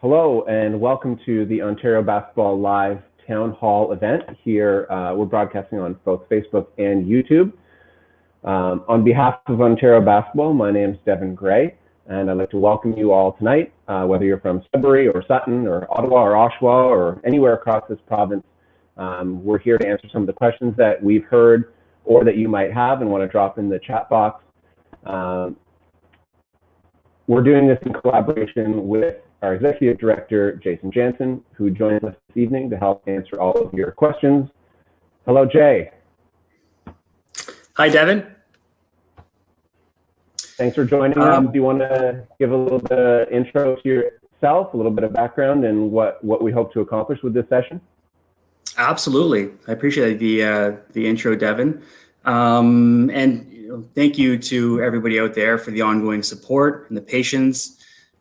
Hello and welcome to the Ontario Basketball Live Town Hall event here. We're broadcasting on both Facebook and YouTube. On behalf of Ontario Basketball, my name is Devin Gray, and I'd like to welcome you all tonight, whether you're from Sudbury or Sutton or Ottawa or Oshawa or anywhere across this province. We're here to answer some of the questions that we've heard or that you might have and want to drop in the chat box. We're doing this in collaboration with our Executive Director, Jason Jansen, who joins us this evening to help answer all of your questions. Hello, Jay. Hi, Devin. Thanks for joining us. Do you want to give a little bit of intro to yourself, a little bit of background, and what we hope to accomplish with this session? Absolutely. I appreciate the intro, Devin. And thank you to everybody out there for the ongoing support and the patience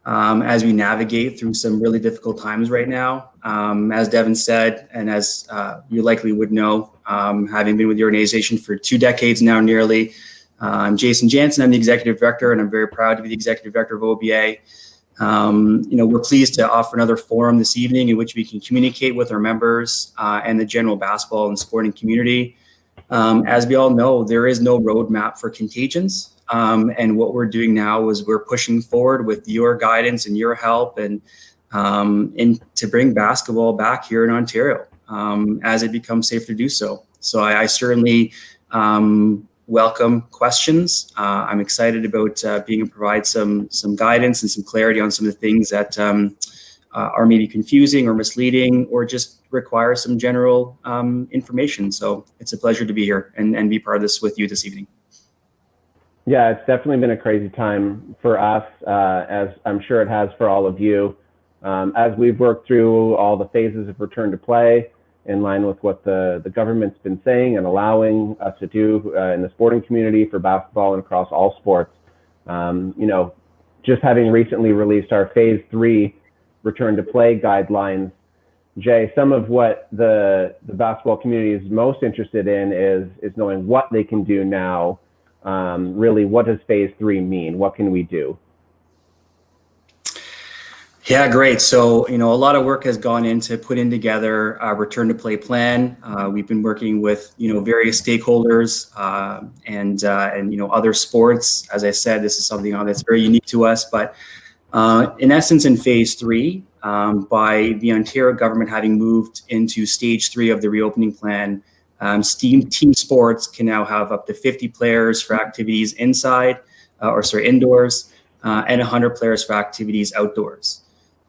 as we navigate through some really difficult times right now. As Devin said, and as you likely would know, having been with the organization for 2 decades now nearly, I'm Jason Jansen. I'm the Executive Director, and I'm very proud to be the Executive Director of OBA. We're pleased to offer another forum this evening in which we can communicate with our members and the general basketball and sporting community. As we all know, there is no roadmap for contagions. And what we're doing now is we're pushing forward with your guidance and your help and to bring basketball back here in Ontario as it becomes safe to do so. So I certainly welcome questions. I'm excited about being able to provide some guidance and some clarity on some of the things that are maybe confusing or misleading or just require some general information. So it's a pleasure to be here and be part of this with you this evening. Yeah, it's definitely been a crazy time for us, as I'm sure it has for all of you. As we've worked through all the phases of return to play in line with what the government's been saying and allowing us to do in the sporting community for basketball and across all sports. Just having recently released our phase 3 return to play guidelines, Jay, some of what the basketball community is most interested in is knowing what they can do now. Really, what does phase 3 mean? What can we do? Yeah, great. So, a lot of work has gone into putting together a return to play plan. We've been working with, various stakeholders and other sports. As I said, this is something that's very unique to us. But in essence, in phase 3, by the Ontario government having moved into stage 3 of the reopening plan, team sports can now have up to 50 players for activities indoors, and 100 players for activities outdoors.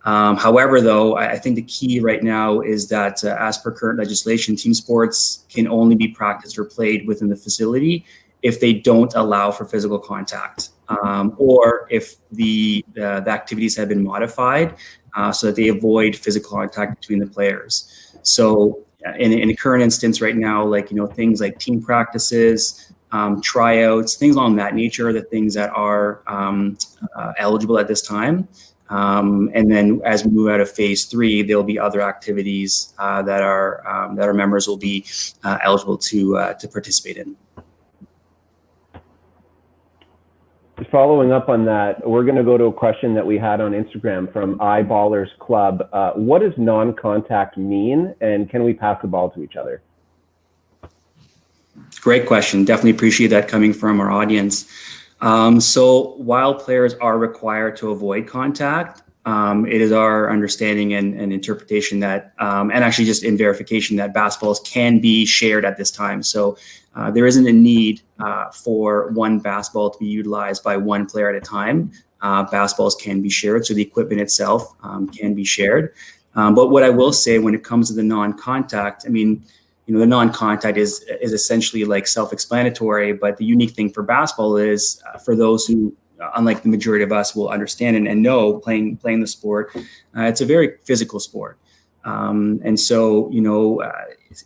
However, though, I think the key right now is that as per current legislation, team sports can only be practiced or played within the facility if they don't allow for physical contact, or if the activities have been modified so that they avoid physical contact between the players. So in the current instance right now, things like team practices, tryouts, things along that nature are the things that are eligible at this time. And then as we move out of phase 3, there'll be other activities that our members will be eligible to participate in. Following up on that, we're going to go to a question that we had on Instagram from iBallers Club. What does non-contact mean, and can we pass the ball to each other? Great question. Definitely appreciate that coming from our audience. So while players are required to avoid contact, it is our understanding and interpretation that, and actually just in verification, that basketballs can be shared at this time. So there isn't a need for one basketball to be utilized by one player at a time. Basketballs can be shared, so the equipment itself can be shared. But what I will say when it comes to the non-contact, the non-contact is essentially like self-explanatory, but the unique thing for basketball is for those who, unlike the majority of us, will understand and know playing the sport, it's a very physical sport. And so,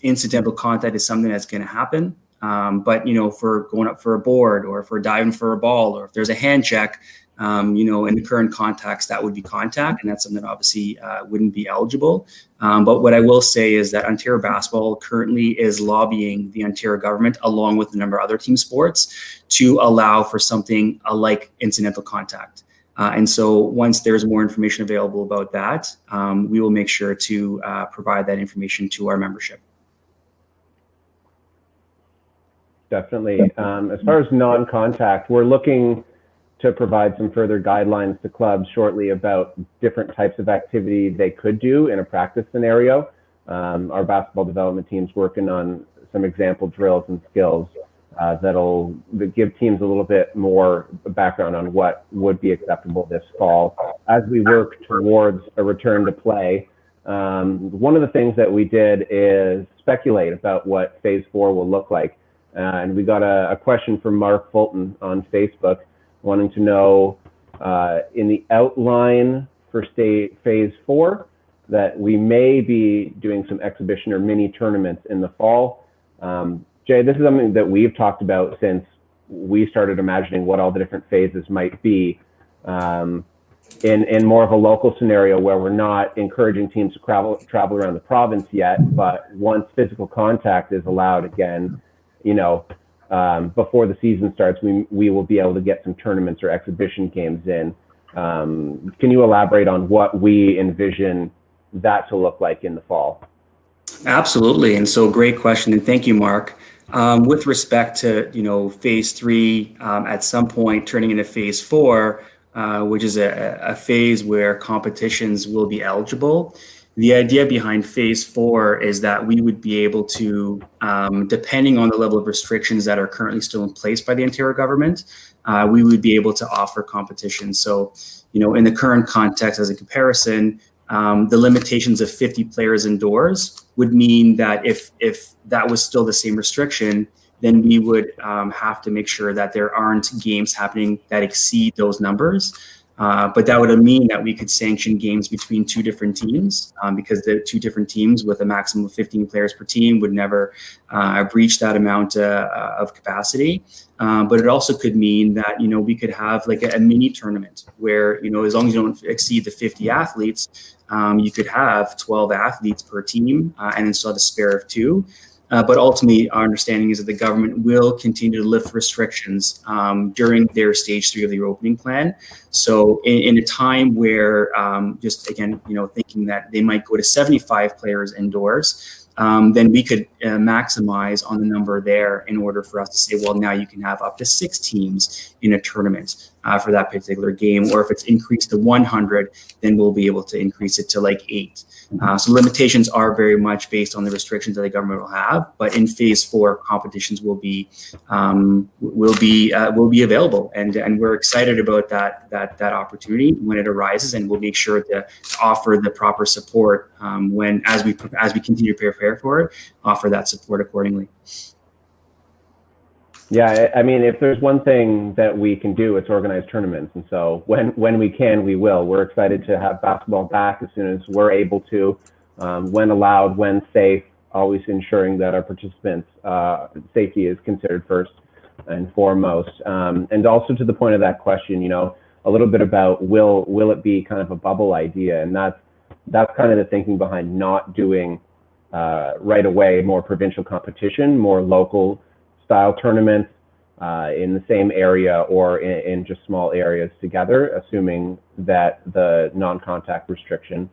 incidental contact is something that's going to happen. But, for going up for a board or for diving for a ball, or if there's a hand check, in the current context, that would be contact, and that's something that obviously wouldn't be eligible. But what I will say is that Ontario Basketball currently is lobbying the Ontario government, along with a number of other team sports, to allow for something like incidental contact. And so once there's more information available about that, we will make sure to provide that information to our membership. Definitely. As far as non-contact, we're looking to provide some further guidelines to clubs shortly about different types of activity they could do in a practice scenario. Our basketball development team's working on some example drills and skills that'll give teams a little bit more background on what would be acceptable this fall as we work towards a return to play. One of the things that we did is speculate about what phase 4 will look like. And we got a question from Mark Fulton on Facebook wanting to know in the outline for phase 4 that we may be doing some exhibition or mini tournaments in the fall. Jay, this is something that we've talked about since we started imagining what all the different phases might be in more of a local scenario where we're not encouraging teams to travel around the province yet, but once physical contact is allowed again, before the season starts, we will be able to get some tournaments or exhibition games in. Can you elaborate on what we envision that to look like in the fall? Absolutely. And so great question. And thank you, Mark. With respect to, phase 3, at some point turning into phase 4, which is a phase where competitions will be eligible. The idea behind phase 4 is that we would be able to, depending on the level of restrictions that are currently still in place by the Ontario government, we would be able to offer competition. So, in the current context as a comparison, the limitations of 50 players indoors would mean that if that was still the same restriction, then we would have to make sure that there aren't games happening that exceed those numbers. But that would mean that we could sanction games between two different teams because the two different teams with a maximum of 15 players per team would never breach that amount of capacity. But it also could mean that, we could have like a mini tournament where, as long as you don't exceed the 50 athletes, you could have 12 athletes per team and then still have a spare of 2. But ultimately, our understanding is that the government will continue to lift restrictions during their stage 3 of the reopening plan. So in a time where, thinking that they might go to 75 players indoors, then we could maximize on the number there in order for us to say, well, now you can have up to 6 teams in a tournament for that particular game. Or if it's increased to 100, then we'll be able to increase it to like 8. So limitations are very much based on the restrictions that the government will have, but in phase 4, competitions will be available, and we're excited about that opportunity when it arises, and we'll make sure to offer the proper support as we continue to prepare for it, offer that support accordingly. Yeah, I mean, if there's one thing that we can do, it's organize tournaments. And so when we can, we will. We're excited to have basketball back as soon as we're able to, when allowed, when safe, always ensuring that our participants' safety is considered first and foremost. And also to the point of that question, a little bit about will it be kind of a bubble idea? And that's kind of the thinking behind not doing right away more provincial competition, more local style tournaments in the same area or in just small areas together, assuming that the non-contact restriction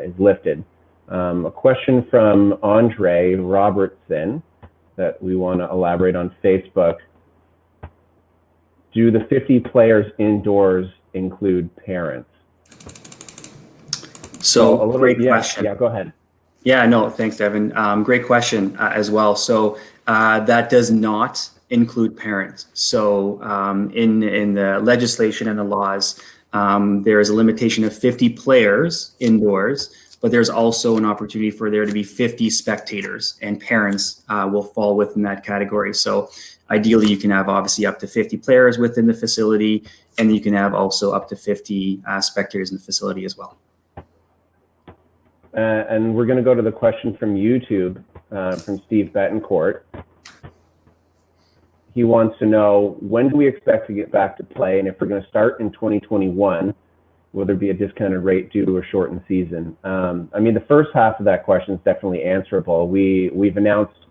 is lifted. A question from Andre Robertson that we want to elaborate on Facebook. Do the 50 players indoors include parents? So a great question. Yeah, go ahead. Yeah, no, thanks, Devin. Great question as well. So that does not include parents. So in the legislation and the laws, there is a limitation of 50 players indoors, but there's also an opportunity for there to be 50 spectators, and parents will fall within that category. So ideally, you can have obviously up to 50 players within the facility, and you can have also up to 50 spectators in the facility as well. And we're going to go to the question from YouTube from Steve Betancourt. He wants to know, when do we expect to get back to play? And if we're going to start in 2021, will there be a discounted rate due to a shortened season? I mean, the first half of that question is definitely answerable. We've announced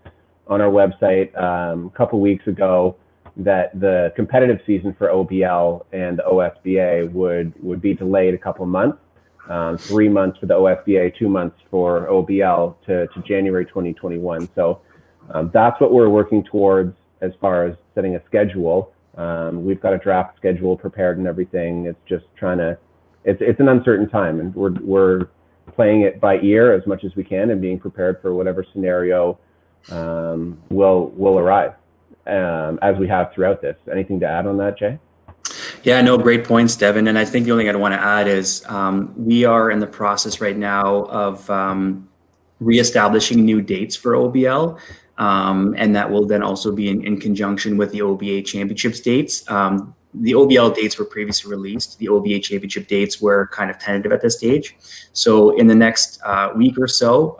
on our website a couple weeks ago that the competitive season for OBL and the OSBA would be delayed a couple months, 3 months for the OSBA, 2 months for OBL to January 2021. So that's what we're working towards as far as setting a schedule. We've got a draft schedule prepared and everything. It's just it's an uncertain time, and we're playing it by ear as much as we can and being prepared for whatever scenario will arrive, as we have throughout this. Anything to add on that, Jay? Yeah, no, great points, Devin. And I think the only thing I'd want to add is we are in the process right now of reestablishing new dates for OBL. And that will then also be in conjunction with the OBA championships dates. The OBL dates were previously released. The OBA championship dates were kind of tentative at this stage. So in the next week or so,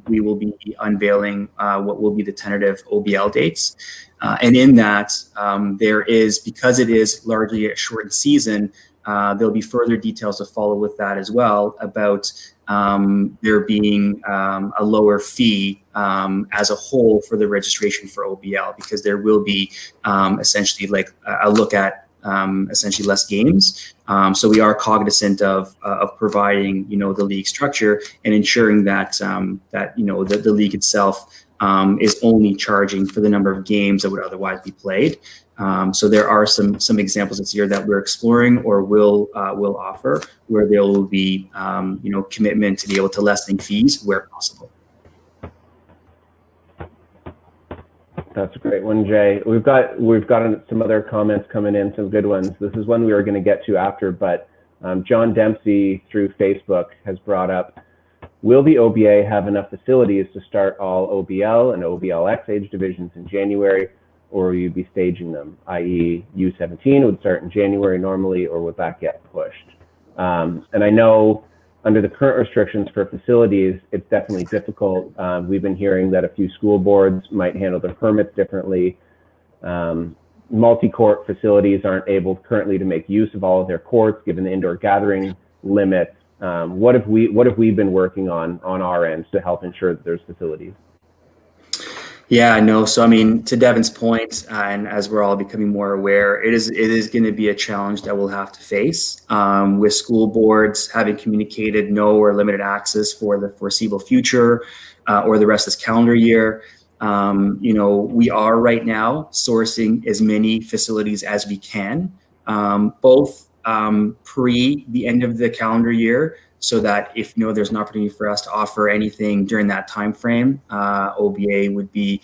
we will be unveiling what will be the tentative OBL dates. And in that, there is, because it is largely a shortened season, there'll be further details to follow with that as well about there being a lower fee as a whole for the registration for OBL, because there will be essentially like a look at essentially less games. So we are cognizant of providing, the league structure and ensuring that the league itself is only charging for the number of games that would otherwise be played. So there are some examples this year that we're exploring or will offer, where there will be commitment to be able to lessen fees where possible. That's a great one, Jay. We've got some other comments coming in, some good ones. This is one we were going to get to after, but John Dempsey through Facebook has brought up, will the OBA have enough facilities to start all OBL and OBLX age divisions in January, or will you be staging them, i.e. U17 would start in January normally, or would that get pushed? And I know under the current restrictions for facilities, it's definitely difficult. We've been hearing that a few school boards might handle their permits differently. Multi-court facilities aren't able currently to make use of all of their courts given the indoor gathering limits. What have we been working on our end to help ensure that there's facilities? Yeah, no. So, I mean, to Devin's point, and as we're all becoming more aware, it is going to be a challenge that we'll have to face with school boards having communicated no or limited access for the foreseeable future or the rest of this calendar year. We are right now sourcing as many facilities as we can, both pre the end of the calendar year, so that if there's an opportunity for us to offer anything during that time frame, OBA would be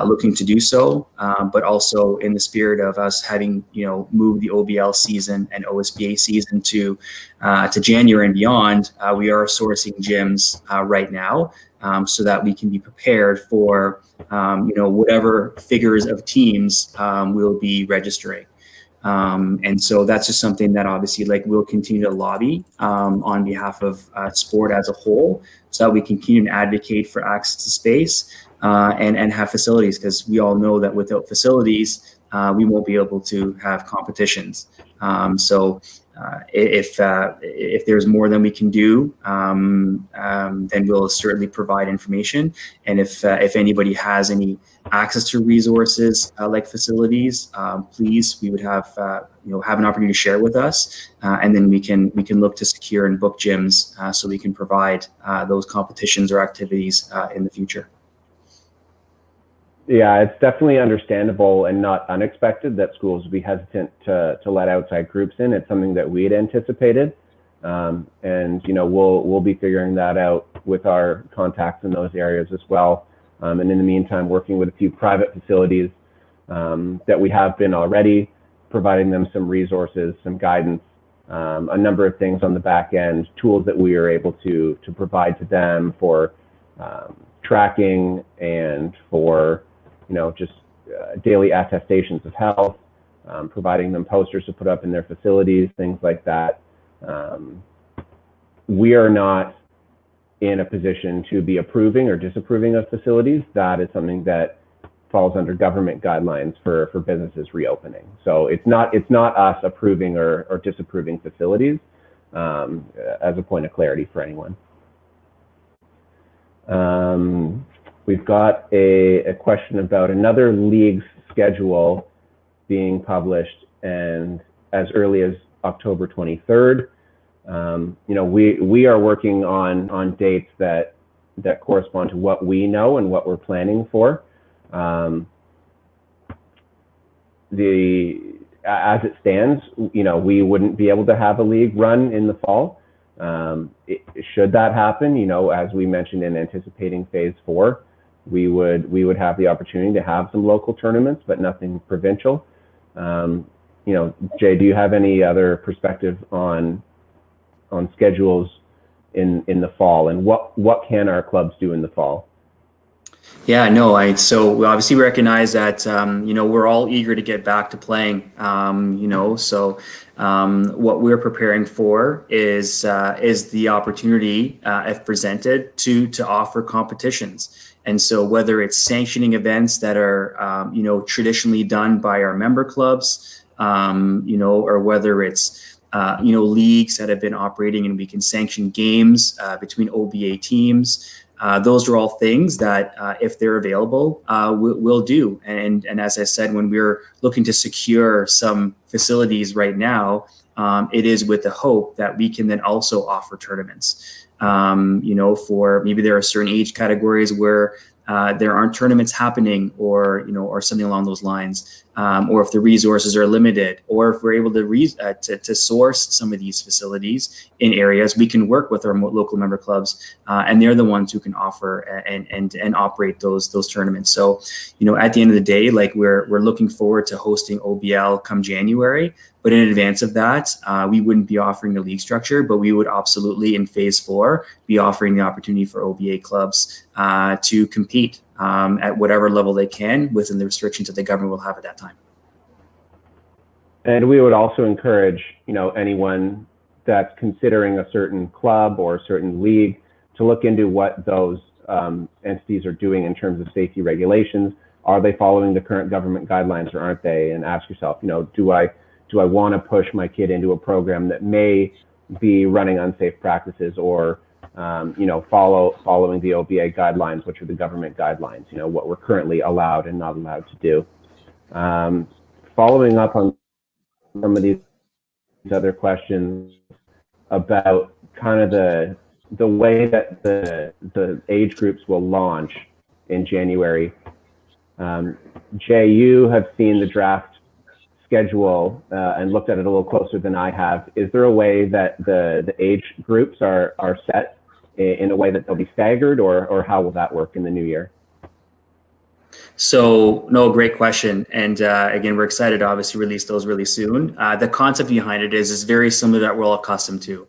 looking to do so. But also in the spirit of us having moved the OBL season and OSBA season to January and beyond, we are sourcing gyms right now so that we can be prepared for whatever figures of teams we'll be registering. And so that's just something that obviously we'll continue to lobby on behalf of sport as a whole, so that we can continue to advocate for access to space and have facilities, because we all know that without facilities, we won't be able to have competitions. So if there's more than we can do, then we'll certainly provide information. And if anybody has any access to resources like facilities, please, we would have an opportunity to share with us, and then we can look to secure and book gyms so we can provide those competitions or activities in the future. Yeah, it's definitely understandable and not unexpected that schools would be hesitant to let outside groups in. It's something that we had anticipated, and we'll be figuring that out with our contacts in those areas as well. And in the meantime, working with a few private facilities that we have been already, providing them some resources, some guidance, a number of things on the back end, tools that we are able to provide to them for tracking and for just daily attestations of health, providing them posters to put up in their facilities, things like that. We are not in a position to be approving or disapproving of facilities. That is something that falls under government guidelines for businesses reopening. So it's not us approving or disapproving facilities, as a point of clarity for anyone. We've got a question about another league's schedule being published, and as early as October 23rd. We are working on dates that correspond to what we know and what we're planning for. As it stands, we wouldn't be able to have a league run in the fall. Should that happen, as we mentioned in anticipating phase 4, we would have the opportunity to have some local tournaments, but nothing provincial. Jay, do you have any other perspective on schedules in the fall, and what can our clubs do in the fall? Yeah, no, so we obviously recognize that, we're all eager to get back to playing, so what we're preparing for is the opportunity, if presented, to offer competitions. And so whether it's sanctioning events that are, traditionally done by our member clubs, or whether it's, leagues that have been operating and we can sanction games between OBA teams. Those are all things that, if they're available, we'll do. And as I said, when we're looking to secure some facilities right now, it is with the hope that we can then also offer tournaments. For maybe there are certain age categories where there aren't tournaments happening, or something along those lines, or if the resources are limited, or if we're able to source some of these facilities in areas, we can work with our local member clubs, and they're the ones who can offer and operate those tournaments. So, at the end of the day, like we're looking forward to hosting OBL come January. But in advance of that, we wouldn't be offering the league structure, but we would absolutely, in phase 4, be offering the opportunity for OBA clubs to compete at whatever level they can within the restrictions that the government will have at that time. And we would also encourage, anyone that's considering a certain club or a certain league to look into what those entities are doing in terms of safety regulations. Are they following the current government guidelines, or aren't they? And ask yourself, do I want to push my kid into a program that may be running unsafe practices, or following the OBA guidelines, which are the government guidelines, what we're currently allowed and not allowed to do. Following up on some of these other questions about kind of the way that the age groups will launch in January. Jay, you have seen the draft schedule and looked at it a little closer than I have. Is there a way that the age groups are set in a way that they'll be staggered, or how will that work in the new year? So, no, great question. And again, we're excited to obviously release those really soon. The concept behind it is very similar that we're all accustomed to.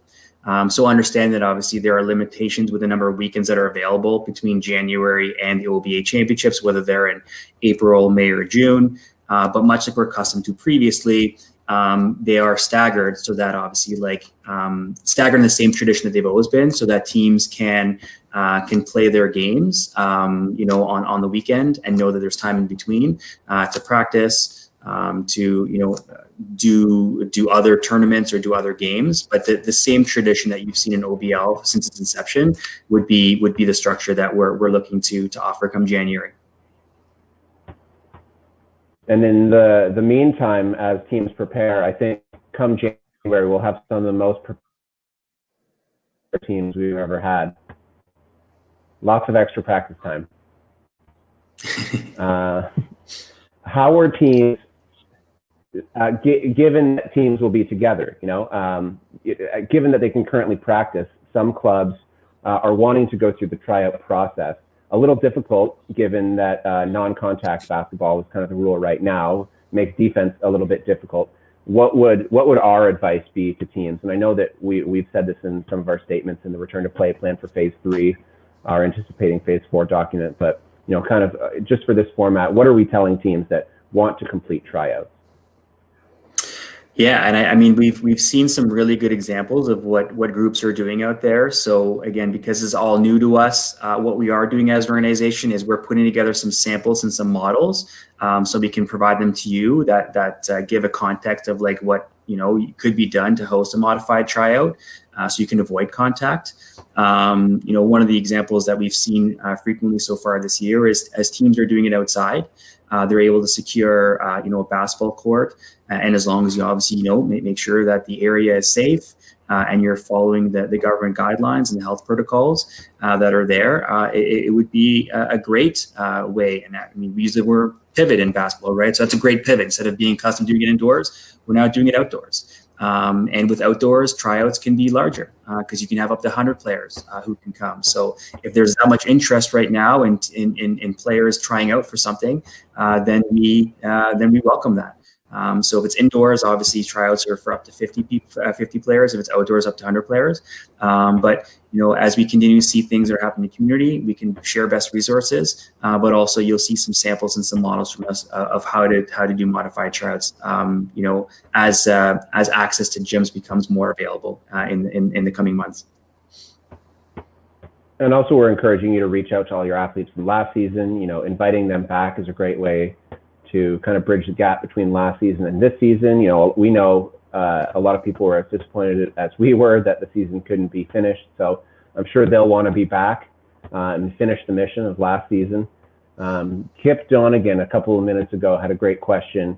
So understand that obviously there are limitations with the number of weekends that are available between January and the OBA championships, whether they're in April, May, or June. But much like we're accustomed to previously, they are staggered, so that obviously staggered in the same tradition that they've always been, so that teams can play their games, on the weekend, and know that there's time in between to practice, to do other tournaments or do other games. But the same tradition that you've seen in OBL since its inception would be the structure that we're looking to offer come January. And in the meantime, as teams prepare, I think come January, we'll have some of the most prepared teams we've ever had. Lots of extra practice time. How are teams, given that teams will be together, given that they can currently practice, some clubs are wanting to go through the tryout process. A little difficult, given that non-contact basketball is kind of the rule right now, makes defense a little bit difficult. What would our advice be to teams? And I know that we've said this in some of our statements in the return to play plan for phase 3, our anticipating phase 4 document. But kind of just for this format, what are we telling teams that want to complete tryouts? Yeah, and I mean, we've seen some really good examples of what groups are doing out there. So again, because it's all new to us, what we are doing as an organization is we're putting together some samples and some models, so we can provide them to you that give a context of like what could be done to host a modified tryout, so you can avoid contact. One of the examples that we've seen frequently so far this year is as teams are doing it outside. they're able to secure, a basketball court. And as long as you obviously, make sure that the area is safe and you're following the government guidelines and the health protocols that are there, it would be a great way. And we use the word pivot in basketball, right? So that's a great pivot. Instead of being accustomed to doing it indoors, we're now doing it outdoors. And with outdoors, tryouts can be larger because you can have up to 100 players who can come. So if there's that much interest right now in players trying out for something, then we welcome that. So if it's indoors, obviously tryouts are for up to 50 players. If it's outdoors, up to 100 players. But as we continue to see things that are happening in the community, we can share best resources. But also, you'll see some samples and some models from us of how to do modified tryouts. As access to gyms becomes more available in the coming months. And also, we're encouraging you to reach out to all your athletes from last season. Inviting them back is a great way to kind of bridge the gap between last season and this season. We know a lot of people were as disappointed as we were that the season couldn't be finished. So I'm sure they'll want to be back and finish the mission of last season. Kip Donegan a couple of minutes ago had a great question.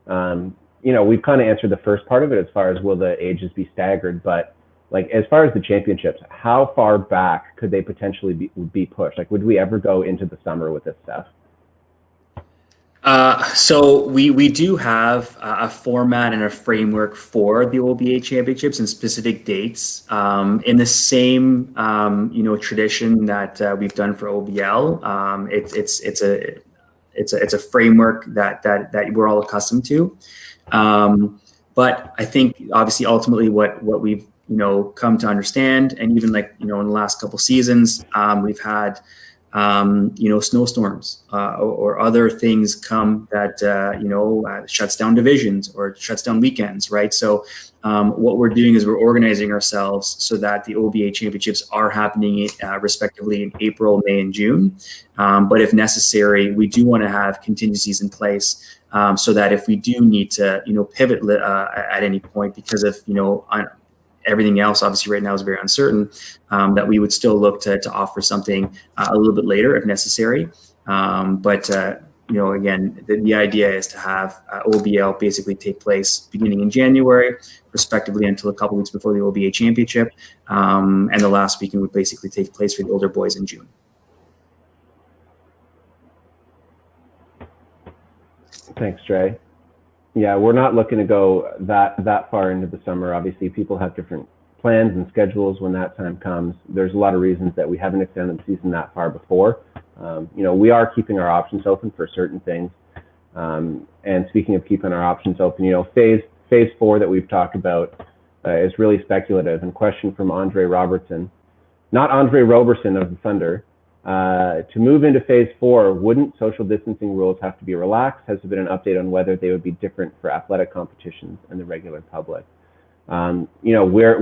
We've kind of answered the first part of it as far as will the ages be staggered, but as far as the championships, how far back could they potentially be pushed? Would we ever go into the summer with this stuff? So we do have a format and a framework for the OBA championships and specific dates in the same tradition that we've done for OBL. It's a framework that we're all accustomed to. But I think obviously ultimately what we've come to understand, and even in the last couple seasons, we've had snowstorms or other things come that shuts down divisions or shuts down weekends, right? So what we're doing is we're organizing ourselves so that the OBA championships are happening respectively in April, May, and June. But if necessary, we do want to have contingencies in place so that if we do need to pivot at any point because of everything else obviously right now is very uncertain, that we would still look to offer something a little bit later if necessary. But again, the idea is to have OBL basically take place beginning in January, respectively until a couple weeks before the OBA championship. And the last weekend would basically take place for the older boys in June. Thanks, Trey. Yeah, we're not looking to go that far into the summer. Obviously, people have different plans and schedules when that time comes. There's a lot of reasons that we haven't extended the season that far before. We are keeping our options open for certain things. And speaking of keeping our options open, phase 4 that we've talked about is really speculative. And question from Andre Robertson, not Andre Roberson of the Thunder. To move into phase 4, wouldn't social distancing rules have to be relaxed? Has there been an update on whether they would be different for athletic competitions and the regular public? We're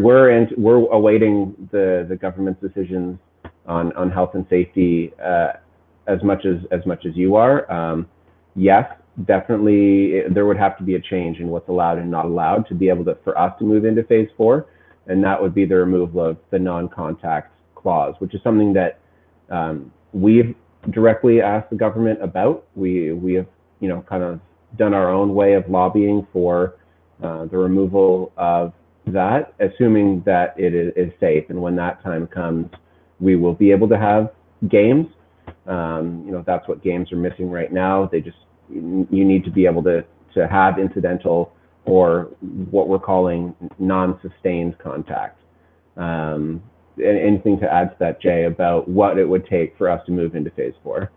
awaiting the government's decisions on health and safety as much as you are. Yes, definitely there would have to be a change in what's allowed and not allowed to be able for us to move into phase 4, and that would be the removal of the non-contact clause, which is something that we've directly asked the government about. We have, kind of done our own way of lobbying for the removal of that, assuming that it is safe. And when that time comes, we will be able to have games. That's what games are missing right now. You need to be able to have incidental or what we're calling non-sustained contact. Anything to add to that, Jay, about what it would take for us to move into phase 4?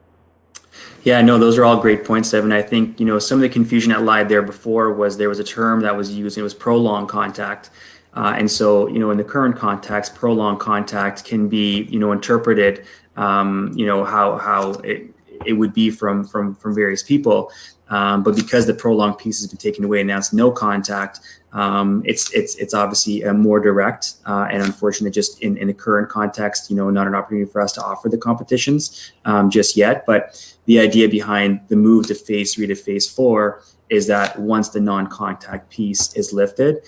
Yeah, no, those are all great points, Evan. I think, some of the confusion that lied there before was there was a term that was used, and it was prolonged contact. And so, in the current context, prolonged contact can be, interpreted, how it would be from various people. But because the prolonged piece has been taken away and now it's no contact, it's obviously more direct and unfortunate just in the current context, not an opportunity for us to offer the competitions just yet. But the idea behind the move to phase 3 to phase 4 is that once the non-contact piece is lifted,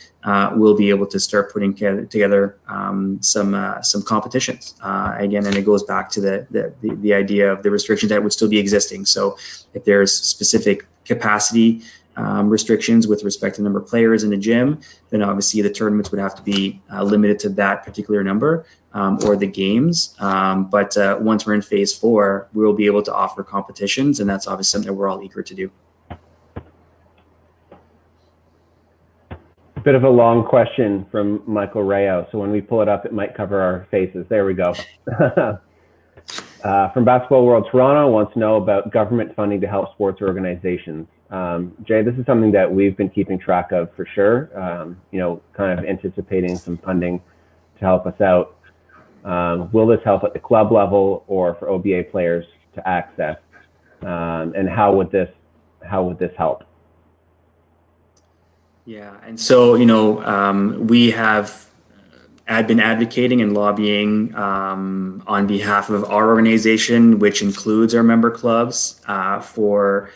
we'll be able to start putting together some competitions again. And it goes back to the idea of the restrictions that would still be existing. So if there's specific capacity restrictions with respect to the number of players in the gym, then obviously the tournaments would have to be limited to that particular number, or the games. But once we're in phase 4, we'll be able to offer competitions, and that's obviously something that we're all eager to do. Bit of a long question from Michael Rayo, so when we pull it up, it might cover our faces. There we go. From Basketball World Toronto, wants to know about government funding to help sports organizations. Jay, this is something that we've been keeping track of for sure, kind of anticipating some funding to help us out. Will this help at the club level or for OBA players to access? And how would this help? Yeah, and so we have been advocating and lobbying on behalf of our organization, which includes our member clubs, for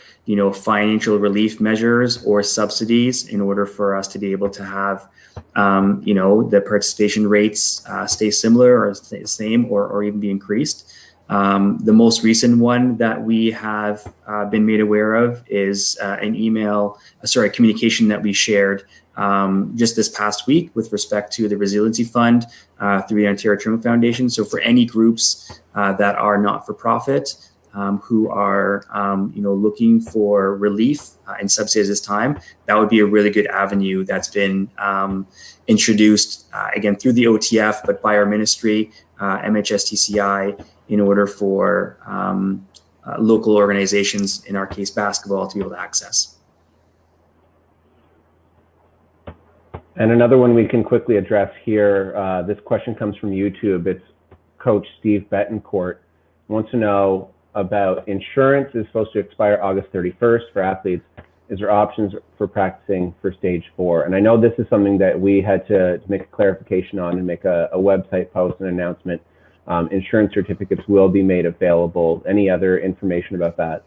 financial relief measures or subsidies in order for us to be able to have the participation rates stay similar or stay the same or even be increased. The most recent one that we have been made aware of is communication that we shared just this past week with respect to the Resiliency Fund through the Ontario Tournament Foundation. So for any groups that are not-for-profit who are looking for relief and subsidies this time, that would be a really good avenue that's been introduced again through the OTF, but by our ministry, MHSTCI, in order for local organizations, in our case basketball, to be able to access. And another one we can quickly address here, this question comes from YouTube. It's Coach Steve Betancourt. Wants to know about insurance is supposed to expire August 31st for athletes. Is there options for practicing for stage 4? And I know this is something that we had to make a clarification on and make a website post and announcement. Insurance certificates will be made available. Any other information about that?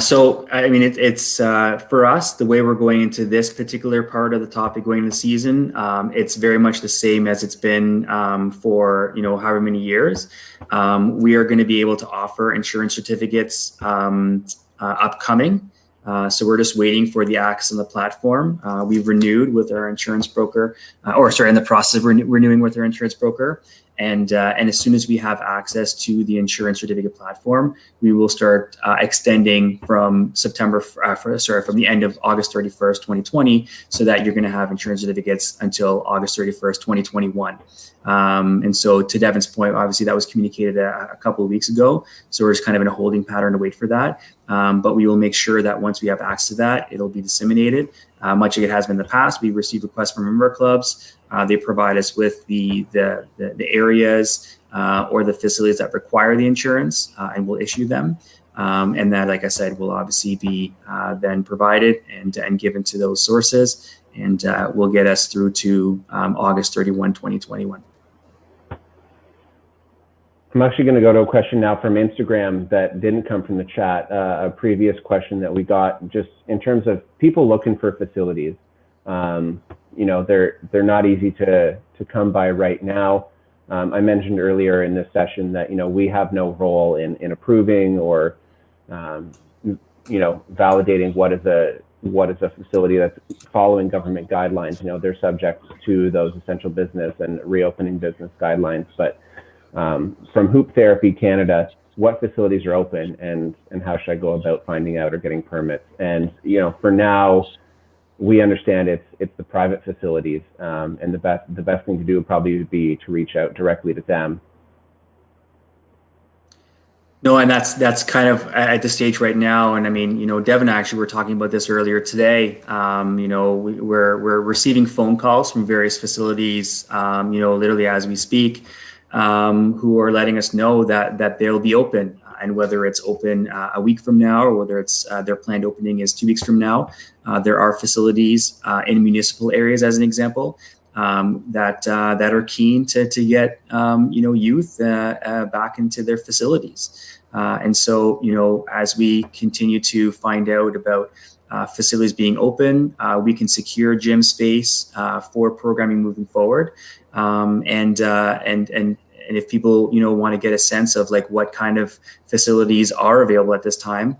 So, I mean, it's for us, the way we're going into this particular part of the topic going into the season, it's very much the same as it's been for, however many years. We are going to be able to offer insurance certificates upcoming. So we're just waiting for the access on the platform. We've renewed with our insurance broker, in the process of renewing with our insurance broker. And as soon as we have access to the insurance certificate platform, we will start extending from from the end of August 31st, 2020, so that you're going to have insurance certificates until August 31st, 2021. And so to Devin's point, obviously that was communicated a couple of weeks ago. So we're just kind of in a holding pattern to wait for that. But we will make sure that once we have access to that, it'll be disseminated. Much like it has been in the past, we receive requests from member clubs. They provide us with the areas or the facilities that require the insurance, and we'll issue them. And that, like I said, will obviously be then provided and given to those sources, and will get us through to August 31, 2021. I'm actually going to go to a question now from Instagram that didn't come from the chat, a previous question that we got just in terms of people looking for facilities. They're not easy to come by right now. I mentioned earlier in this session that, we have no role in approving or, validating what is a facility that's following government guidelines. They're subject to those essential business and reopening business guidelines. But from Hoop Therapy Canada, what facilities are open and how should I go about finding out or getting permits? And, for now, we understand it's the private facilities, and the best thing to do would probably be to reach out directly to them. No, and that's kind of at the stage right now. And I mean, Devin, actually, we were talking about this earlier today. We're receiving phone calls from various facilities, literally as we speak, who are letting us know that they'll be open. And whether it's open a week from now or whether it's their planned opening is 2 weeks from now, there are facilities in municipal areas, as an example, that are keen to get youth back into their facilities. And so, as we continue to find out about facilities being open, we can secure gym space for programming moving forward. And if people, want to get a sense of like what kind of facilities are available at this time,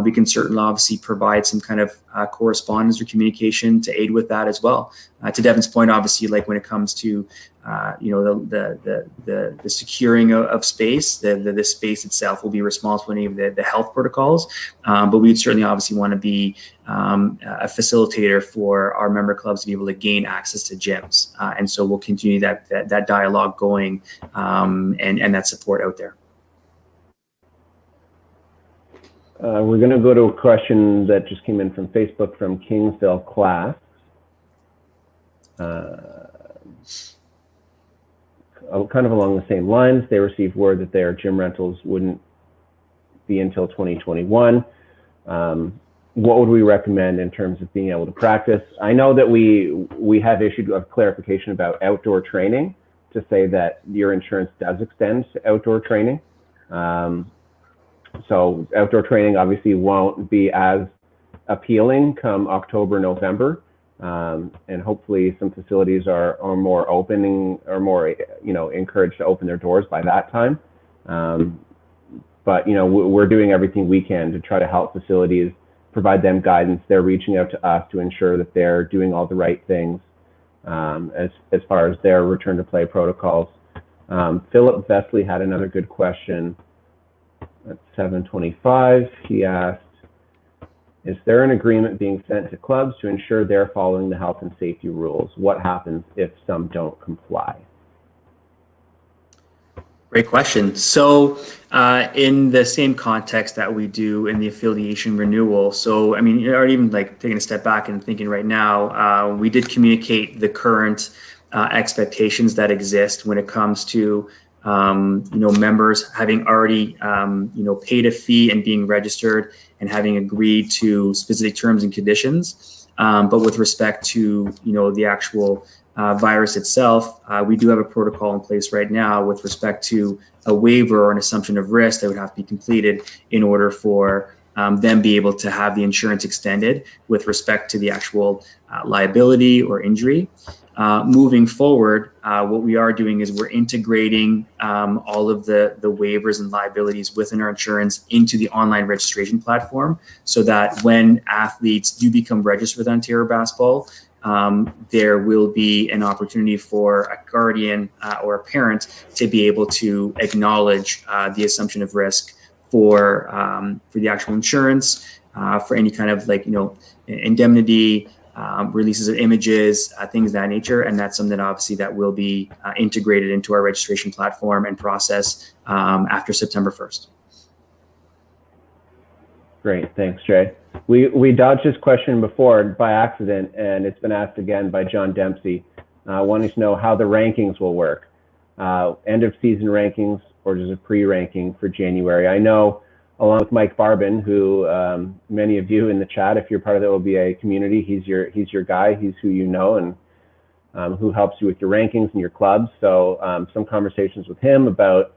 we can certainly obviously provide some kind of correspondence or communication to aid with that as well. To Devin's point, obviously, like when it comes to the securing of space, the space itself will be responsible for any of the health protocols. But we'd certainly obviously want to be a facilitator for our member clubs to be able to gain access to gyms. And so we'll continue that dialogue going and that support out there. We're going to go to a question that just came in from Facebook from Kingsville Class. Kind of along the same lines, they received word that their gym rentals wouldn't be until 2021. What would we recommend in terms of being able to practice? I know that we have issued a clarification about outdoor training to say that your insurance does extend to outdoor training. So outdoor training obviously won't be as appealing come October, November. And hopefully some facilities are more opening or more, encouraged to open their doors by that time. But, we're doing everything we can to try to help facilities, provide them guidance. They're reaching out to us to ensure that they're doing all the right things as far as their return to play protocols. Philip Vesley had another good question at 7:25. He asked, is there an agreement being sent to clubs to ensure they're following the health and safety rules? What happens if some don't comply? Great question. So in the same context that we do in the affiliation renewal, so I mean, or even like taking a step back and thinking right now, we did communicate the current expectations that exist when it comes to members having already paid a fee and being registered and having agreed to specific terms and conditions. But with respect to the actual virus itself, we do have a protocol in place right now with respect to a waiver or an assumption of risk that would have to be completed in order for them be able to have the insurance extended with respect to the actual liability or injury. Moving forward, what we are doing is we're integrating all of the waivers and liabilities within our insurance into the online registration platform so that when athletes do become registered with Ontario Basketball, there will be an opportunity for a guardian or a parent to be able to acknowledge the assumption of risk for the actual insurance, for any kind of indemnity, releases of images, things of that nature. And that's something that obviously that will be integrated into our registration platform and process after September 1st. Great, thanks, Jay. We dodged this question before by accident, and it's been asked again by John Dempsey, wanting to know how the rankings will work. End of season rankings or just a pre-ranking for January. I know, along with Mike Barbin, who many of you in the chat, if you're part of the OBA community, he's your guy, he's who you know, and who helps you with your rankings and your clubs. So some conversations with him about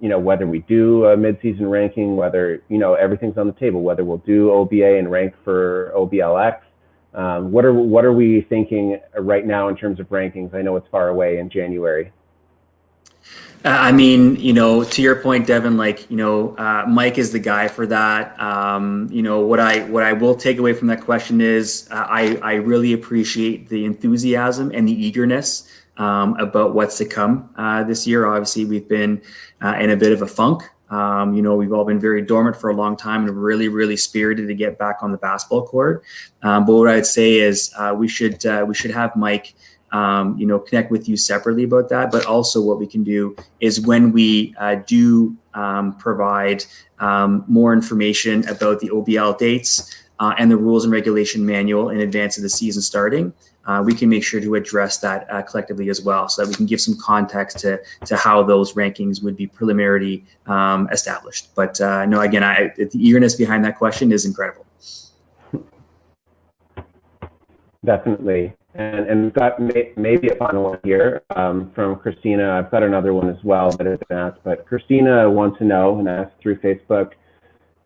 whether we do a mid-season ranking, whether everything's on the table, whether we'll do OBA and rank for OBLX. What are we thinking right now in terms of rankings? I know it's far away in January. I mean, to your point, Devin, Mike is the guy for that. What I will take away from that question is I really appreciate the enthusiasm and the eagerness about what's to come this year. Obviously, we've been in a bit of a funk. We've all been very dormant for a long time and really, really spirited to get back on the basketball court. But what I'd say is we should have Mike connect with you separately about that. But also what we can do is when we do provide more information about the OBL dates and the rules and regulation manual in advance of the season starting, we can make sure to address that collectively as well, so that we can give some context to how those rankings would be preliminarily established. But no, again, the eagerness behind that question is incredible. Definitely. And we've got maybe a final one here from Christina. I've got another one as well that has been asked, but Christina wants to know and asked through Facebook,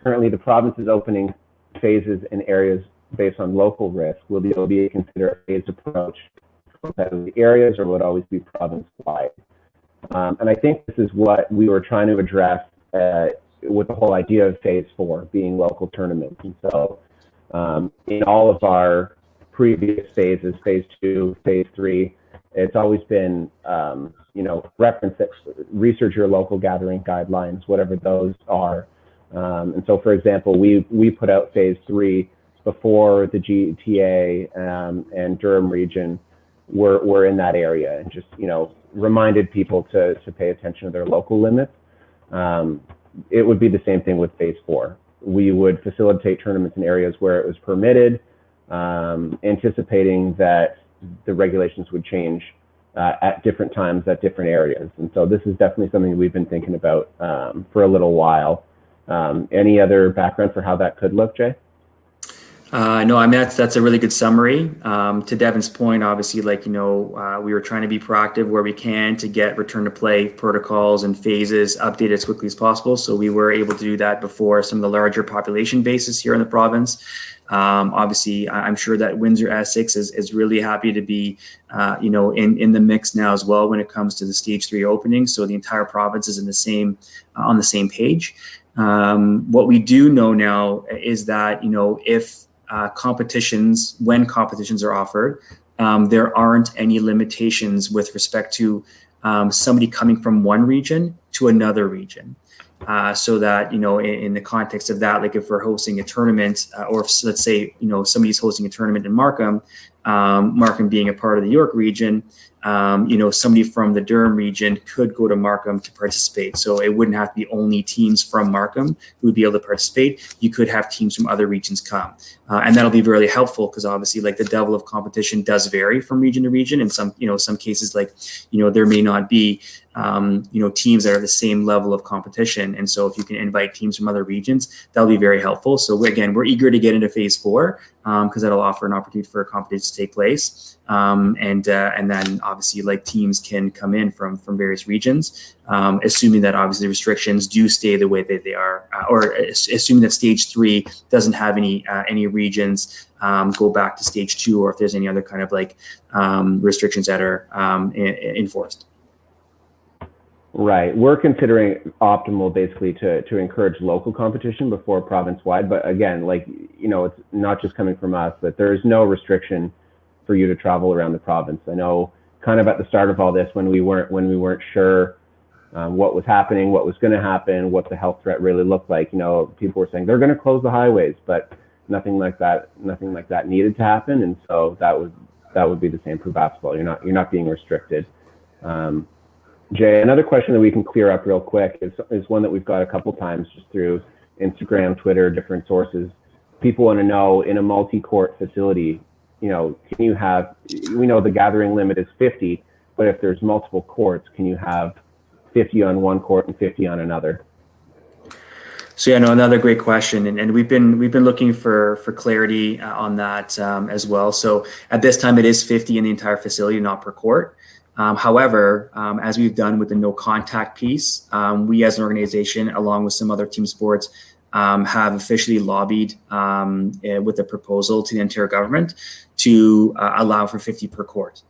currently the province is opening phases in areas based on local risk. Will the OBA consider a phased approach to the areas, or will it always be province-wide? And I think this is what we were trying to address with the whole idea of phase 4 being local tournaments. And so in all of our previous phases, phase 2, phase 3, it's always been, reference that research your local gathering guidelines, whatever those are. And so, for example, we put out phase 3 before the GTA and Durham region were in that area, and just, reminded people to pay attention to their local limits. It would be the same thing with phase 4. We would facilitate tournaments in areas where it was permitted, anticipating that the regulations would change at different times at different areas. And so this is definitely something we've been thinking about for a little while. Any other background for how that could look, Jay? No, I mean, that's a really good summary. To Devin's point, obviously, we were trying to be proactive where we can to get return to play protocols and phases updated as quickly as possible. So we were able to do that before some of the larger population bases here in the province. Obviously, I'm sure that Windsor-Essex is really happy to be, in the mix now as well when it comes to the stage 3 opening. So the entire province is on the same page. What we do know now is that, if when competitions are offered, there aren't any limitations with respect to somebody coming from one region to another region. So that, in the context of that, like if we're hosting a tournament, or if, let's say, somebody's hosting a tournament in Markham, Markham being a part of the York region, somebody from the Durham region could go to Markham to participate. So it wouldn't have to be only teams from Markham who would be able to participate. You could have teams from other regions come. And that'll be really helpful because obviously, like, the level of competition does vary from region to region. In some cases, there may not be, teams that are the same level of competition. And so if you can invite teams from other regions, that'll be very helpful. So again, we're eager to get into phase 4 because that'll offer an opportunity for a competition to take place. And then obviously, teams can come in from various regions, assuming that obviously the restrictions do stay the way that they are, or assuming that stage 3 doesn't have any regions go back to stage 2, or if there's any other kind of restrictions that are enforced. Right. We're considering optimal basically to encourage local competition before province-wide. But again, it's not just coming from us, but there is no restriction for you to travel around the province. I know kind of at the start of all this, when we weren't sure what was happening, what was going to happen, what the health threat really looked like, people were saying they're going to close the highways, but nothing like that needed to happen. And so that would be the same for basketball. You're not being restricted. Jay, another question that we can clear up real quick is one that we've got a couple times just through Instagram, Twitter, different sources. People want to know, in a multi-court facility, can you have, we know the gathering limit is 50, but if there's multiple courts, can you have 50 on one court and 50 on another? So another great question, and we've been looking for clarity on that as well. So at this time, it is 50 in the entire facility, not per court. However, as we've done with the no contact piece, we as an organization, along with some other team sports, have officially lobbied with a proposal to the Ontario government to allow for 50 per court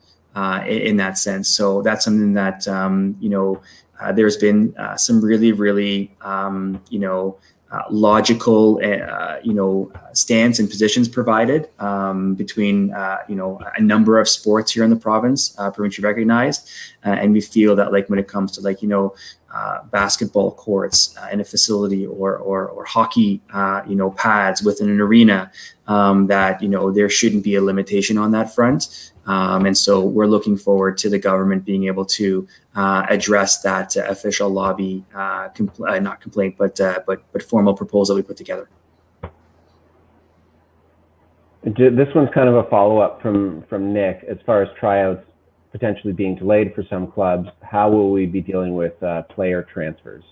in that sense. So that's something that, there's been some really, really, logical, stance and positions provided between, a number of sports here in the province, provincially recognized. And we feel that when it comes to basketball courts in a facility or hockey, pads within an arena, that, there shouldn't be a limitation on that front. And so we're looking forward to the government being able to address that official lobby, not complaint, but formal proposal we put together. This one's kind of a follow-up from Nick. As far as tryouts potentially being delayed for some clubs, how will we be dealing with player transfers?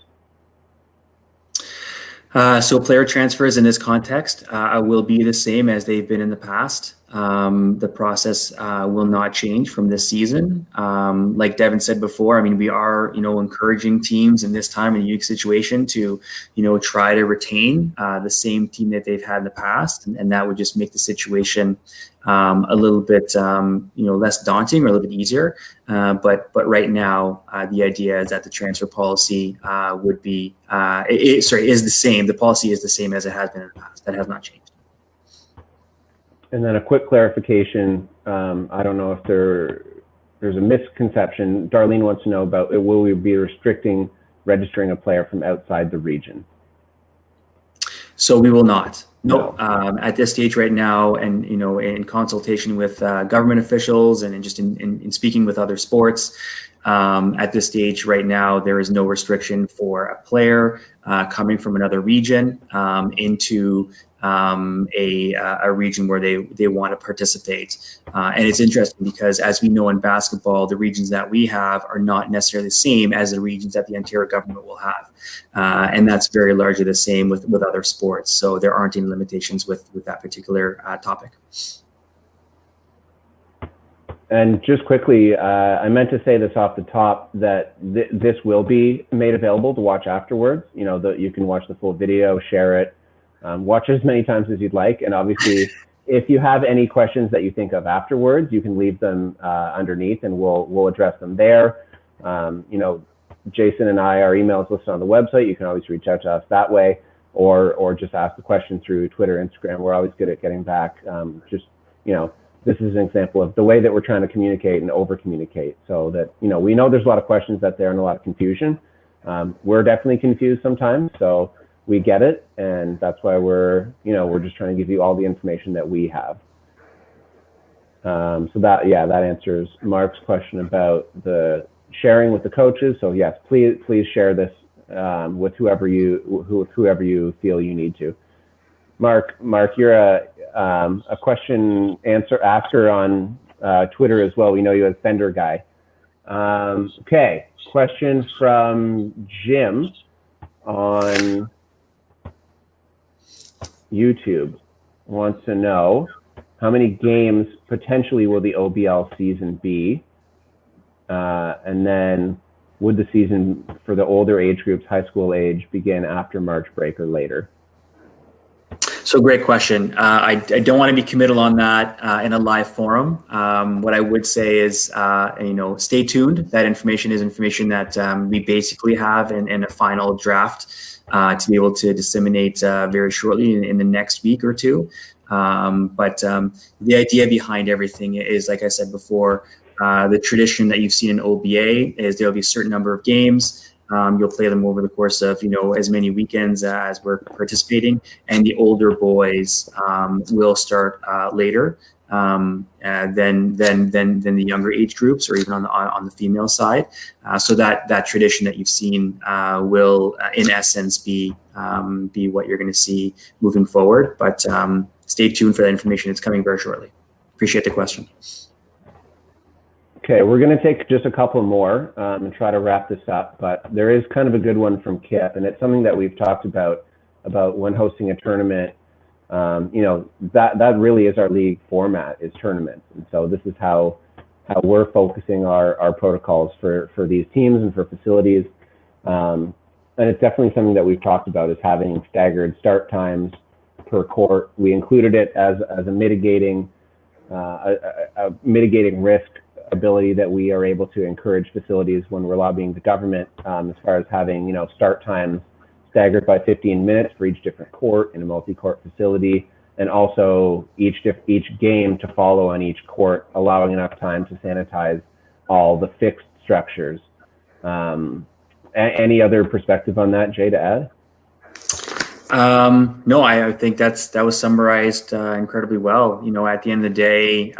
So player transfers in this context will be the same as they've been in the past. The process will not change from this season. Like Devin said before, I mean, we are, encouraging teams in this time in a unique situation to, try to retain the same team that they've had in the past, and that would just make the situation a little bit, less daunting or a little bit easier. But right now, the idea is that the transfer policy would be, is the same. The policy is the same as it has been in the past. That has not changed. And then a quick clarification. I don't know if there's a misconception. Darlene wants to know about, will we be restricting registering a player from outside the region? So we will not. No. At this stage right now, and in consultation with government officials and just in speaking with other sports, at this stage right now, there is no restriction for a player coming from another region into a region where they want to participate. And it's interesting because, as we know in basketball, the regions that we have are not necessarily the same as the regions that the Ontario government will have. And that's very largely the same with other sports. So there aren't any limitations with that particular topic. And just quickly, I meant to say this off the top, that this will be made available to watch afterwards. You can watch the full video, share it, watch as many times as you'd like. And obviously, if you have any questions that you think of afterwards, you can leave them underneath, and we'll address them there. Jason and our email is listed on the website. You can always reach out to us that way, or just ask the question through Twitter, Instagram. We're always good at getting back. This is an example of the way that we're trying to communicate and over communicate, so that, we know there's a lot of questions out there and a lot of confusion. We're definitely confused sometimes, so we get it. And that's why we're just trying to give you all the information that we have. So that answers Mark's question about the sharing with the coaches. So yes, please share this with whoever you feel you need to. Mark, you're a question answer asker on Twitter as well. We know you as Fender Guy. Okay, question from Jim on YouTube. Wants to know, how many games potentially will the OBL season be? And then, would the season for the older age groups, high school age, begin after March break or later? So great question. I don't want to be committal on that in a live forum. What I would say is, stay tuned. That information is information that we basically have in a final draft to be able to disseminate very shortly in the next week or two. But the idea behind everything is, like I said before, the tradition that you've seen in OBA is there'll be a certain number of games. You'll play them over the course of, as many weekends as we're participating, and the older boys will start later than the younger age groups, or even on the female side. So that tradition that you've seen will, in essence, be what you're going to see moving forward. But stay tuned for that information. It's coming very shortly. Appreciate the question. Okay, we're going to take just a couple more and try to wrap this up, but there is kind of a good one from Kip, and it's something that we've talked about when hosting a tournament. That really is our league format, is tournaments. And so this is how we're focusing our protocols for these teams and for facilities. And it's definitely something that we've talked about, is having staggered start times per court. We included it as a mitigating risk ability that we are able to encourage facilities when we're lobbying the government, as far as having start times staggered by 15 minutes for each different court in a multi-court facility, and also each game to follow on each court, allowing enough time to sanitize all the fixed structures. Any other perspective on that, Jay, to add? No, I think that was summarized incredibly well. At the end of the day,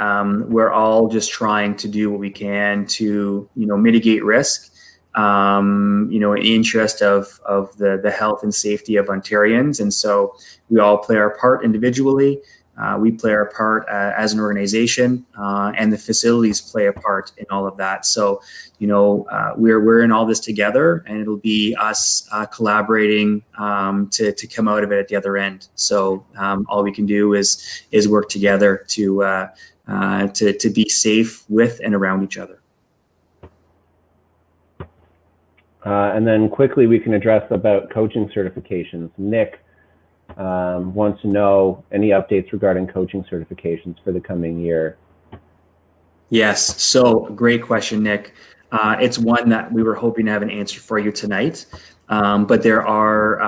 we're all just trying to do what we can to, mitigate risk, in the interest of the health and safety of Ontarians. And so we all play our part individually. we play our part as an organization, and the facilities play a part in all of that. So, we're in all this together, and it'll be us collaborating to come out of it at the other end. So all we can do is work together to be safe with and around each other. And then quickly we can address about coaching certifications. Nick wants to know any updates regarding coaching certifications for the coming year. Yes, so great question, Nick. It's one that we were hoping to have an answer for you tonight, but there are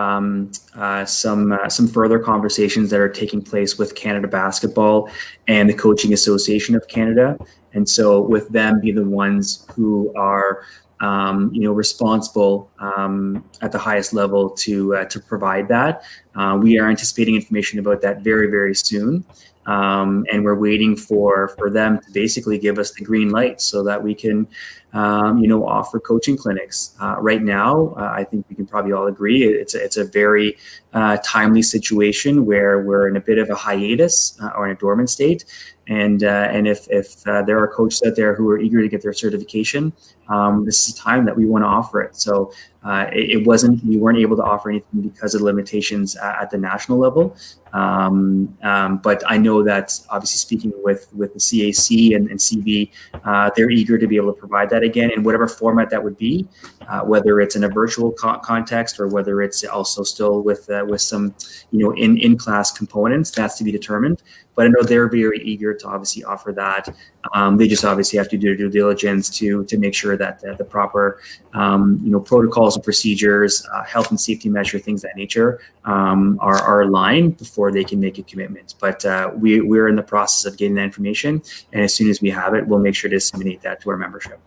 some further conversations that are taking place with Canada Basketball and the Coaching Association of Canada, and so with them being the ones who are responsible at the highest level to provide that. We are anticipating information about that very, very soon. And we're waiting for them to basically give us the green light so that we can, offer coaching clinics. Right now, I think we can probably all agree it's a very timely situation where we're in a bit of a hiatus or in a dormant state. And if there are coaches out there who are eager to get their certification, this is the time that we want to offer it. So we weren't able to offer anything because of limitations at the national level. But I know that obviously speaking with the CAC and CB, they're eager to be able to provide that again in whatever format that would be, whether it's in a virtual context or whether it's also still with some in-class components. That's to be determined. But I know they're very eager to obviously offer that. They just obviously have to do due diligence to make sure that the proper protocols and procedures, health and safety measure, things of that nature are aligned before they can make a commitment. But we're in the process of getting that information, and as soon as we have it, we'll make sure to disseminate that to our membership.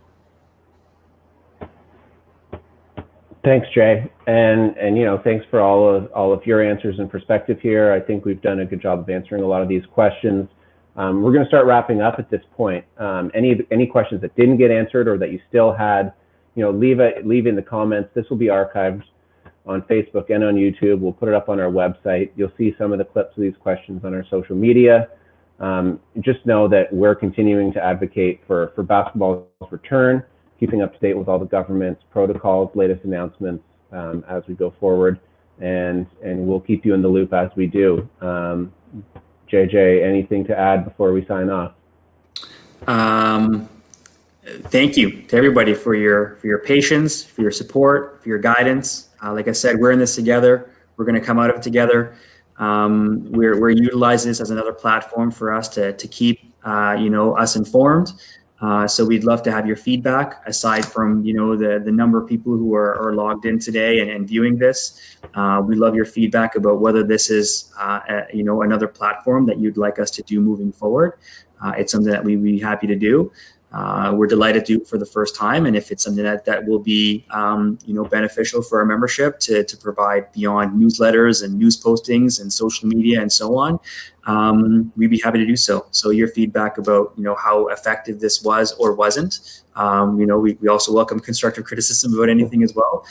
Thanks, Jay, and thanks for all of your answers and perspective here. I think we've done a good job of answering a lot of these questions. We're going to start wrapping up at this point. Any questions that didn't get answered or that you still had, leave in the comments. This will be archived on Facebook and on YouTube. We'll put it up on our website. You'll see some of the clips of these questions on our social media. Just know that we're continuing to advocate for basketball's return, keeping up to date with all the government's protocols, latest announcements as we go forward, and we'll keep you in the loop as we do. JJ, anything to add before we sign off? Thank you to everybody for your patience, for your support, for your guidance. Like I said, we're in this together. We're going to come out of it together. We're utilizing this as another platform for us to keep us informed. So we'd love to have your feedback, aside from the number of people who are logged in today and viewing this. We love your feedback about whether this is another platform that you'd like us to do moving forward. It's something that we'd be happy to do. We're delighted to do it for the first time, and if it's something that will be beneficial for our membership to provide beyond newsletters and news postings and social media and so on, we'd be happy to do so. So your feedback about how effective this was or wasn't, we also welcome constructive criticism about anything as well.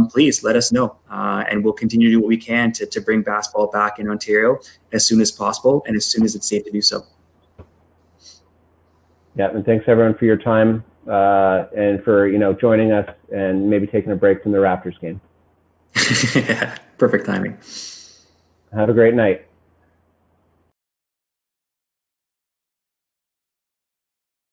Please let us know, and we'll continue to do what we can to bring basketball back in Ontario as soon as possible and as soon as it's safe to do so. Yeah, and thanks everyone for your time and for joining us and maybe taking a break from the Raptors game. Perfect timing. Have a great night.